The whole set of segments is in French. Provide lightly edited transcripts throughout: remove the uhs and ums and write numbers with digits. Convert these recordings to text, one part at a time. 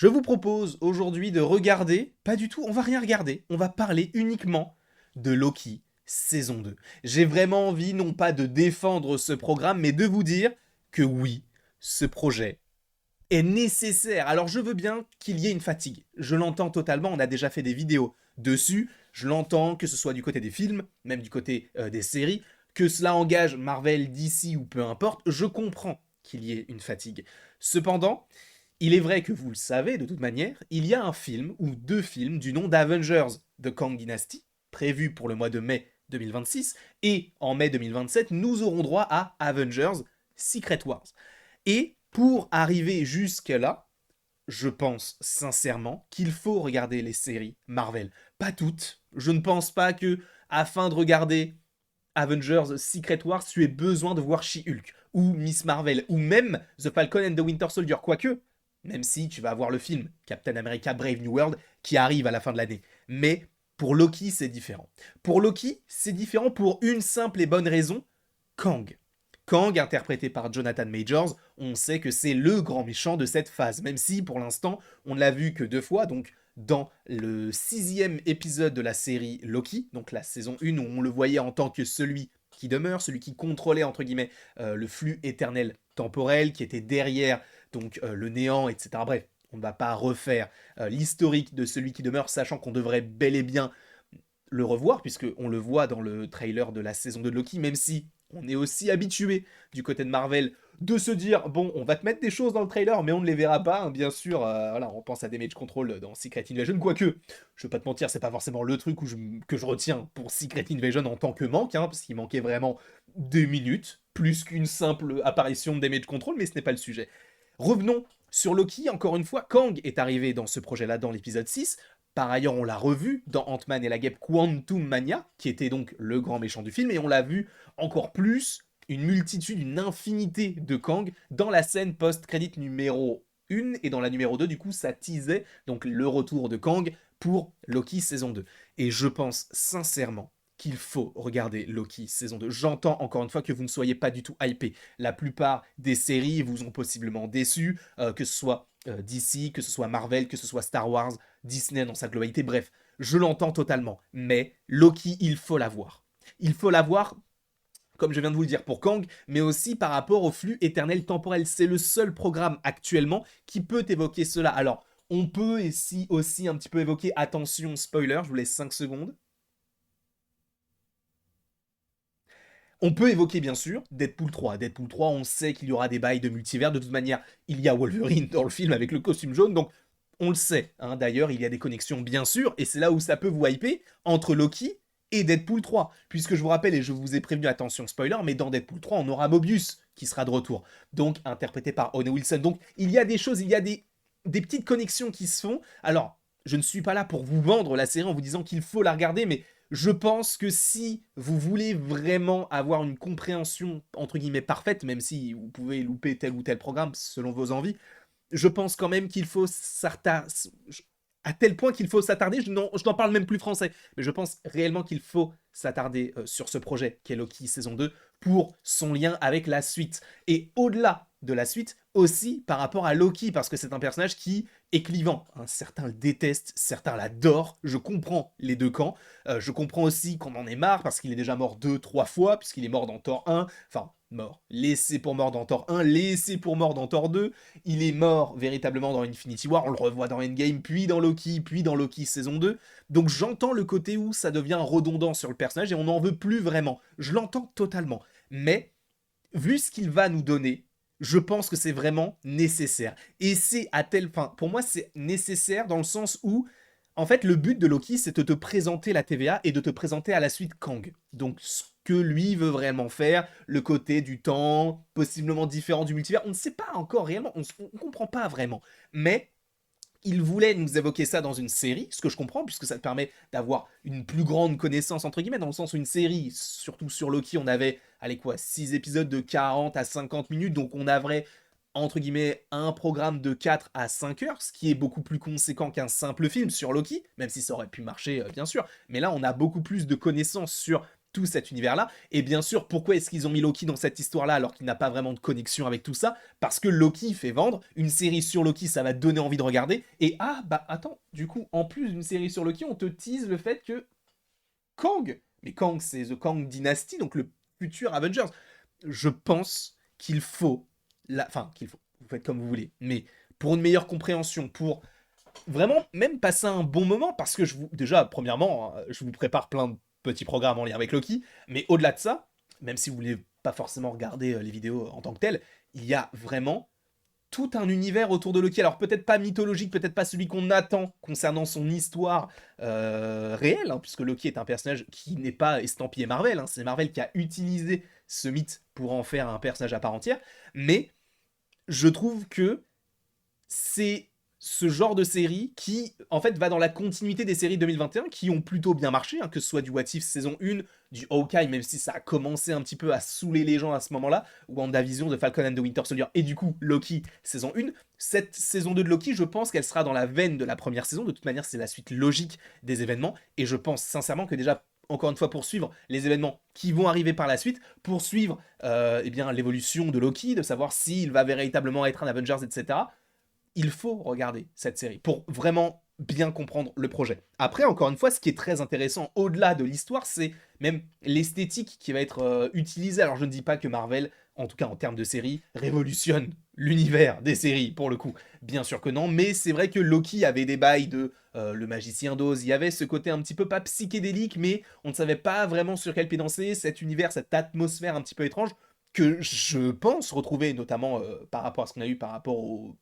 Je vous propose aujourd'hui de regarder, pas du tout, on va rien regarder, on va parler uniquement de Loki saison 2. J'ai vraiment envie non pas de défendre ce programme, mais de vous dire que oui, ce projet est nécessaire. Alors je veux bien qu'il y ait une fatigue, je l'entends totalement, on a déjà fait des vidéos dessus, je l'entends que ce soit du côté des films, même du côté des séries, que cela engage Marvel, DC ou peu importe, je comprends qu'il y ait une fatigue. Cependant, il est vrai que vous le savez de toute manière, il y a un film ou deux films du nom d'Avengers The Kang Dynasty, prévu pour le mois de mai 2026, et en mai 2027, nous aurons droit à Avengers Secret Wars. Et pour arriver jusque-là, je pense sincèrement qu'il faut regarder les séries Marvel. Pas toutes. Je ne pense pas que, afin de regarder Avengers Secret Wars, tu aies besoin de voir She-Hulk, ou Miss Marvel, ou même The Falcon and the Winter Soldier, quoique, même si tu vas avoir le film Captain America Brave New World qui arrive à la fin de l'année. Mais pour Loki, c'est différent. Pour Loki, c'est différent pour une simple et bonne raison, Kang. Kang, interprété par Jonathan Majors, on sait que c'est le grand méchant de cette phase, même si pour l'instant on ne l'a vu que deux fois, donc dans le sixième épisode de la série Loki, donc la saison 1 où on le voyait en tant que celui qui demeure, celui qui contrôlait entre guillemets le flux éternel temporel, qui était derrière donc le néant, etc. Bref, on ne va pas refaire l'historique de celui qui demeure, sachant qu'on devrait bel et bien le revoir, puisqu'on le voit dans le trailer de la saison 2 de Loki, même si on est aussi habitué du côté de Marvel de se dire bon, on va te mettre des choses dans le trailer, mais on ne les verra pas, hein, bien sûr. Voilà, on pense à Damage Control dans Secret Invasion, quoique, je vais pas te mentir, c'est pas forcément le truc que je retiens pour Secret Invasion en tant que manque, hein, parce qu'il manquait vraiment 2 minutes, plus qu'une simple apparition de Damage Control, mais ce n'est pas le sujet. Revenons sur Loki, encore une fois, Kang est arrivé dans ce projet-là dans l'épisode 6. Par ailleurs, on l'a revu dans Ant-Man et la Guêpe Quantum Mania, qui était donc le grand méchant du film, et on l'a vu encore plus, une multitude, une infinité de Kang dans la scène post-crédit numéro 1, et dans la numéro 2, du coup, ça teasait donc le retour de Kang pour Loki saison 2. Et je pense sincèrement qu'il faut regarder Loki saison 2. J'entends encore une fois que vous ne soyez pas du tout hypé. La plupart des séries vous ont possiblement déçu, que ce soit DC, que ce soit Marvel, que ce soit Star Wars, Disney dans sa globalité, bref, je l'entends totalement. Mais Loki, il faut l'avoir. Il faut l'avoir, comme je viens de vous le dire pour Kang, mais aussi par rapport au flux éternel temporel. C'est le seul programme actuellement qui peut évoquer cela. Alors, on peut ici aussi un petit peu évoquer, attention, spoiler, je vous laisse 5 secondes. On peut évoquer bien sûr Deadpool 3. Deadpool 3, on sait qu'il y aura des bails de multivers. De toute manière, il y a Wolverine dans le film avec le costume jaune, donc on le sait. Hein. D'ailleurs, il y a des connexions bien sûr, et c'est là où ça peut vous hyper entre Loki et Deadpool 3. Puisque je vous rappelle, et je vous ai prévenu, attention spoiler, mais dans Deadpool 3, on aura Mobius qui sera de retour. Donc interprété par Owen Wilson. Donc il y a des choses, il y a des petites connexions qui se font. Alors, je ne suis pas là pour vous vendre la série en vous disant qu'il faut la regarder, mais je pense que si vous voulez vraiment avoir une compréhension entre guillemets parfaite, même si vous pouvez louper tel ou tel programme selon vos envies, je pense quand même qu'il faut s'attarder, à tel point qu'il faut s'attarder, je n'en parle même plus français, mais je pense réellement qu'il faut s'attarder sur ce projet qu'est Loki saison 2 pour son lien avec la suite. Et au-delà de la suite, aussi par rapport à Loki, parce que c'est un personnage qui est clivant. Hein. Certains le détestent, certains l'adorent, je comprends les deux camps. Je comprends aussi qu'on en est marre, parce qu'il est déjà mort 2, 3 fois, puisqu'il est mort dans Thor 1, enfin, mort, laissé pour mort dans Thor 1, laissé pour mort dans Thor 2, il est mort véritablement dans Infinity War, on le revoit dans Endgame, puis dans Loki saison 2. Donc j'entends le côté où ça devient redondant sur le personnage et on n'en veut plus vraiment. Je l'entends totalement. Mais vu ce qu'il va nous donner, je pense que c'est vraiment nécessaire. Et c'est à tel... Enfin, pour moi, c'est nécessaire dans le sens où, en fait, le but de Loki, c'est de te présenter la TVA et de te présenter à la suite Kang. Donc, ce que lui veut vraiment faire, le côté du temps, possiblement différent du multivers, on ne sait pas encore réellement, on ne comprend pas vraiment. Mais il voulait nous évoquer ça dans une série, ce que je comprends, puisque ça te permet d'avoir une plus grande connaissance, entre guillemets, dans le sens où une série, surtout sur Loki, on avait, allez quoi, 6 épisodes de 40 à 50 minutes, donc on avait, entre guillemets, un programme de 4 à 5 heures, ce qui est beaucoup plus conséquent qu'un simple film sur Loki, même si ça aurait pu marcher, bien sûr, mais là, on a beaucoup plus de connaissances sur tout cet univers-là. Et bien sûr, pourquoi est-ce qu'ils ont mis Loki dans cette histoire-là alors qu'il n'a pas vraiment de connexion avec tout ça? Parce que Loki fait vendre, une série sur Loki, ça va donner envie de regarder. Et ah, bah attends, du coup, en plus d'une série sur Loki, on te tease le fait que Kang, mais Kang, c'est The Kang Dynasty, donc le futur Avengers. Je pense qu'il faut, enfin, qu'il faut, vous faites comme vous voulez, mais pour une meilleure compréhension, pour vraiment même passer un bon moment, parce que déjà, premièrement, je vous prépare plein de petits programmes en lien avec Loki, mais au-delà de ça, même si vous voulez pas forcément regarder les vidéos en tant que telles, il y a vraiment tout un univers autour de Loki. Alors peut-être pas mythologique, peut-être pas celui qu'on attend concernant son histoire réelle, hein, puisque Loki est un personnage qui n'est pas estampillé Marvel, hein, c'est Marvel qui a utilisé ce mythe pour en faire un personnage à part entière, mais je trouve que c'est ce genre de série qui, en fait, va dans la continuité des séries 2021 qui ont plutôt bien marché, hein, que ce soit du What If saison 1, du Hawkeye, même si ça a commencé un petit peu à saouler les gens à ce moment-là, ou WandaVision de Falcon and the Winter Soldier, et du coup, Loki saison 1. Cette saison 2 de Loki, je pense qu'elle sera dans la veine de la première saison, de toute manière, c'est la suite logique des événements, et je pense sincèrement que déjà, encore une fois, pour suivre les événements qui vont arriver par la suite, pour suivre eh bien, l'évolution de Loki, de savoir s'il va véritablement être un Avengers, etc., il faut regarder cette série pour vraiment bien comprendre le projet. Après, encore une fois, ce qui est très intéressant au-delà de l'histoire, c'est même l'esthétique qui va être utilisée. Alors je ne dis pas que Marvel, en tout cas en termes de série, révolutionne l'univers des séries, pour le coup. Bien sûr que non, mais c'est vrai que Loki avait des bails de le magicien d'Oz, il y avait ce côté un petit peu pas psychédélique, mais on ne savait pas vraiment sur quel pied danser, cet univers, cette atmosphère un petit peu étrange, que je pense retrouver notamment par rapport à ce qu'on a eu par rapport au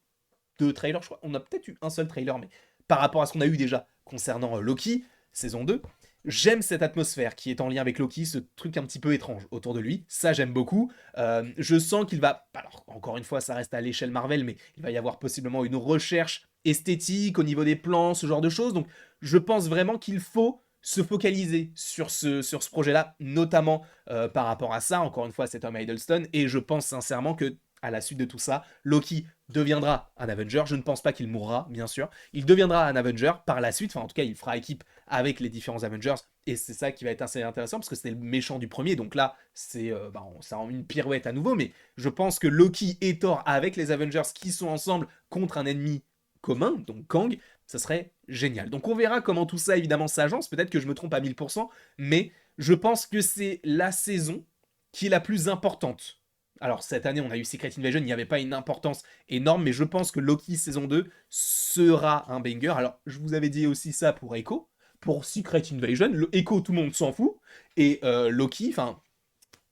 deux trailers, je crois. On a peut-être eu un seul trailer, mais par rapport à ce qu'on a eu déjà concernant Loki, saison 2, j'aime cette atmosphère qui est en lien avec Loki, ce truc un petit peu étrange autour de lui. Ça, j'aime beaucoup. Je sens qu'il va... Alors, encore une fois, ça reste à l'échelle Marvel, mais il va y avoir possiblement une recherche esthétique au niveau des plans, ce genre de choses. Donc, je pense vraiment qu'il faut se focaliser sur ce projet-là, notamment par rapport à ça. Encore une fois, c'est Tom Hiddleston, et je pense sincèrement que à la suite de tout ça, Loki deviendra un Avenger. Je ne pense pas qu'il mourra, bien sûr. Il deviendra un Avenger par la suite. Enfin, en tout cas, il fera équipe avec les différents Avengers. Et c'est ça qui va être assez intéressant parce que c'était le méchant du premier. Donc là, c'est ça en une pirouette à nouveau. Mais je pense que Loki et Thor avec les Avengers qui sont ensemble contre un ennemi commun, donc Kang, ça serait génial. Donc on verra comment tout ça évidemment s'agence. Peut-être que je me trompe à 1000%, mais je pense que c'est la saison qui est la plus importante. Alors cette année on a eu Secret Invasion, il n'y avait pas une importance énorme, mais je pense que Loki saison 2 sera un banger. Alors je vous avais dit aussi ça pour Echo, pour Secret Invasion, le Echo tout le monde s'en fout, et Loki, enfin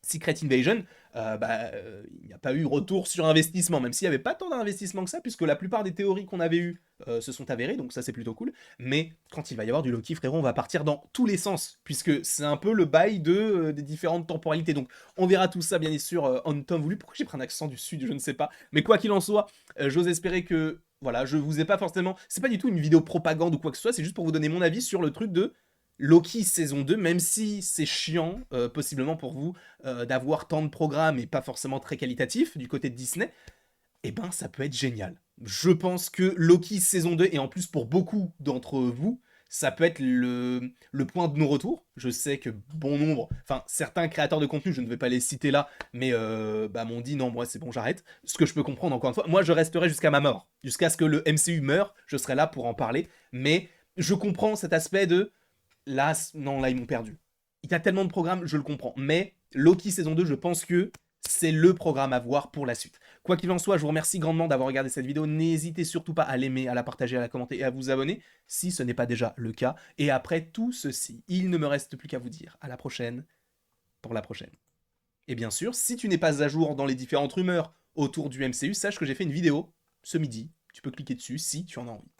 Secret Invasion, il n'y a pas eu retour sur investissement, même s'il n'y avait pas tant d'investissement que ça, puisque la plupart des théories qu'on avait eues se sont avérées, donc ça c'est plutôt cool. Mais quand il va y avoir du Loki, frérot, on va partir dans tous les sens, puisque c'est un peu le bail des différentes temporalités. Donc on verra tout ça, bien sûr, en temps voulu. Pourquoi j'ai pris un accent du sud, je ne sais pas. Mais quoi qu'il en soit, j'ose espérer que... Voilà, je vous ai pas forcément... C'est pas du tout une vidéo propagande ou quoi que ce soit, c'est juste pour vous donner mon avis sur le truc de Loki saison 2, même si c'est chiant, possiblement pour vous, d'avoir tant de programmes et pas forcément très qualitatifs du côté de Disney, eh ben ça peut être génial. Je pense que Loki saison 2, et en plus pour beaucoup d'entre vous, ça peut être le point de non-retour. Je sais que bon nombre, enfin certains créateurs de contenu, je ne vais pas les citer là, mais m'ont dit non, moi c'est bon, j'arrête. Ce que je peux comprendre encore une fois, moi je resterai jusqu'à ma mort. Jusqu'à ce que le MCU meure, je serai là pour en parler, mais je comprends cet aspect de là, non, là, ils m'ont perdu. Il y a tellement de programmes, je le comprends. Mais Loki saison 2, je pense que c'est le programme à voir pour la suite. Quoi qu'il en soit, je vous remercie grandement d'avoir regardé cette vidéo. N'hésitez surtout pas à l'aimer, à la partager, à la commenter et à vous abonner si ce n'est pas déjà le cas. Et après tout ceci, il ne me reste plus qu'à vous dire à la prochaine pour la prochaine. Et bien sûr, si tu n'es pas à jour dans les différentes rumeurs autour du MCU, sache que j'ai fait une vidéo ce midi. Tu peux cliquer dessus si tu en as envie.